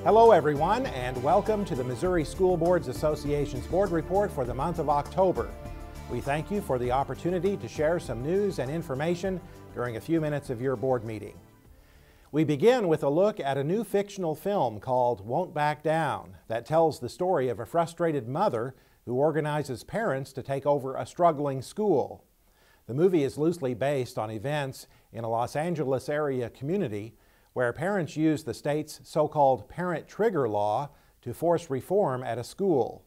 Hello everyone, and welcome to the Missouri School Boards Association's Board Report for the month of October. We thank you for the opportunity to share some news and information during a few minutes of your board meeting. We begin with a look at a new fictional film called Won't Back Down that tells the story of a frustrated mother who organizes parents to take over a struggling school. The movie is loosely based on events in a Los Angeles area community where parents use the state's so-called parent trigger law to force reform at a school.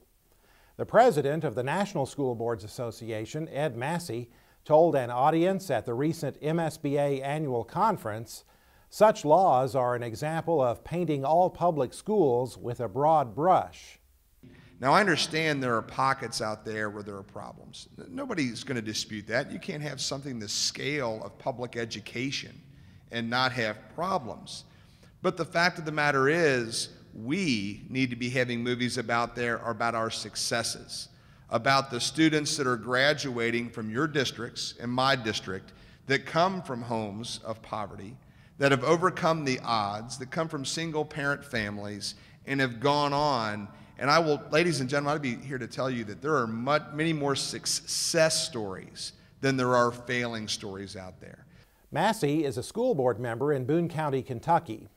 The president of the National School Boards Association, Ed Massey, told an audience at the recent MSBA annual conference, "Such laws are an example of painting all public schools with a broad brush." Now, I understand there are pockets out there where there are problems. Nobody's going to dispute that. You can't have something the scale of public education and not have problems. But the fact of the matter is, we need to be having movies about our successes, about the students that are graduating from your districts and my district that come from homes of poverty, that have overcome the odds, that come from single parent families and have gone on. And I will, ladies and gentlemen, I'll be here to tell you that there are many more success stories than there are failing stories out there. Massey is a school board member in Boone County, Kentucky.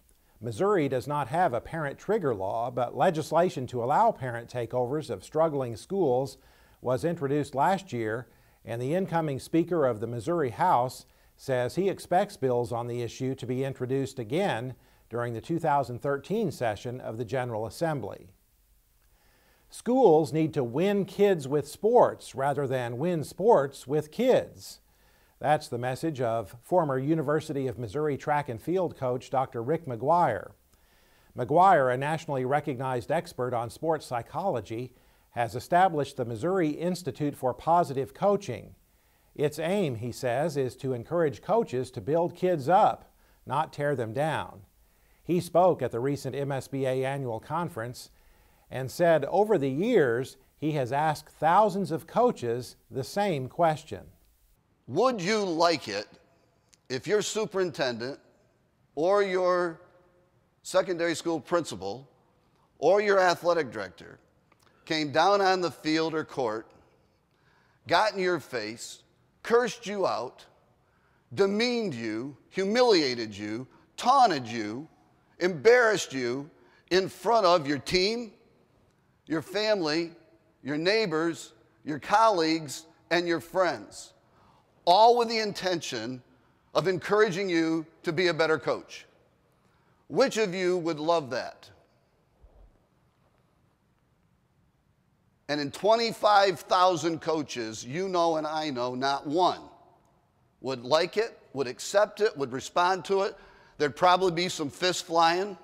Missouri does not have a parent trigger law, but legislation to allow parent takeovers of struggling schools was introduced last year, and the incoming Speaker of the Missouri House says he expects bills on the issue to be introduced again during the 2013 session of the General Assembly. Schools need to win kids with sports rather than win sports with kids. That's the message of former University of Missouri track and field coach Dr. Rick McGuire. McGuire, a nationally recognized expert on sports psychology, has established the Missouri Institute for Positive Coaching. Its aim, he says, is to encourage coaches to build kids up, not tear them down. He spoke at the recent MSBA annual conference and said over the years he has asked thousands of coaches the same question. Would you like it if your superintendent or your secondary school principal or your athletic director came down on the field or court, got in your face, cursed you out, demeaned you, humiliated you, taunted you, embarrassed you in front of your team, your family, your neighbors, your colleagues, and your friends, all with the intention of encouraging you to be a better coach? Which of you would love that? And in 25,000 coaches, you know and I know, not one would like it, would accept it, would respond to it. There'd probably be some fists flying.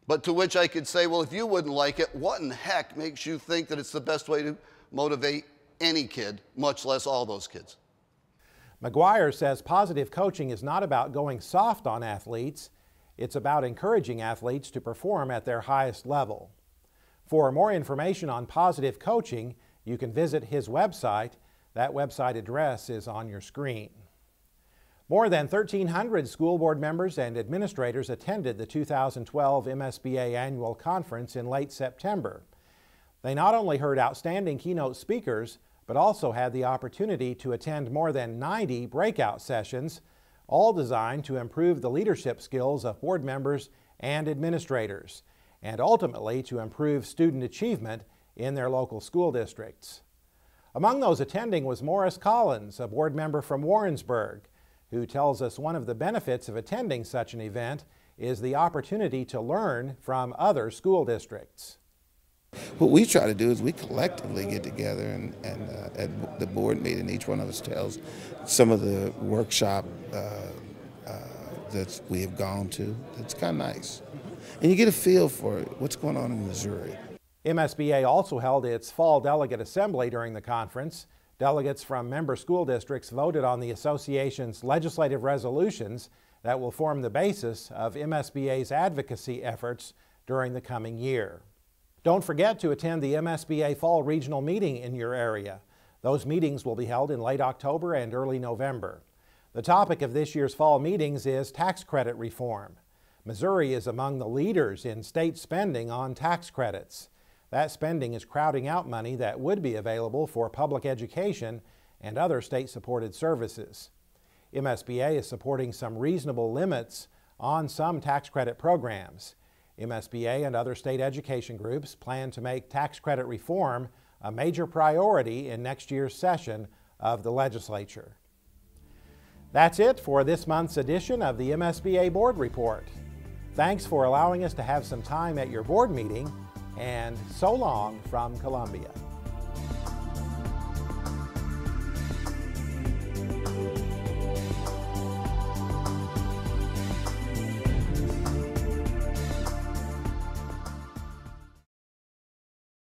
But to which I could say, well, if you wouldn't like it, what in heck makes you think that it's the best way to motivate any kid, much less all those kids? McGuire says positive coaching is not about going soft on athletes. It's about encouraging athletes to perform at their highest level. For more information on positive coaching, you can visit his website. That website address is on your screen. More than 1,300 school board members and administrators attended the 2012 MSBA annual conference in late September. They not only heard outstanding keynote speakers, but also had the opportunity to attend more than 90 breakout sessions, all designed to improve the leadership skills of board members and administrators, and ultimately to improve student achievement in their local school districts. Among those attending was Morris Collins, a board member from Warrensburg, who tells us one of the benefits of attending such an event is the opportunity to learn from other school districts. What we try to do is we collectively get together and at the board meeting, each one of us tells some of the workshop that we have gone to. It's kind of nice. And you get a feel for what's going on in Missouri. MSBA also held its fall delegate assembly during the conference. Delegates from member school districts voted on the association's legislative resolutions that will form the basis of MSBA's advocacy efforts during the coming year. Don't forget to attend the MSBA Fall Regional Meeting in your area. Those meetings will be held in late October and early November. The topic of this year's fall meetings is tax credit reform. Missouri is among the leaders in state spending on tax credits. That spending is crowding out money that would be available for public education and other state-supported services. MSBA is supporting some reasonable limits on some tax credit programs. MSBA and other state education groups plan to make tax credit reform a major priority in next year's session of the legislature. That's it for this month's edition of the MSBA Board Report. Thanks for allowing us to have some time at your board meeting, and so long from Columbia.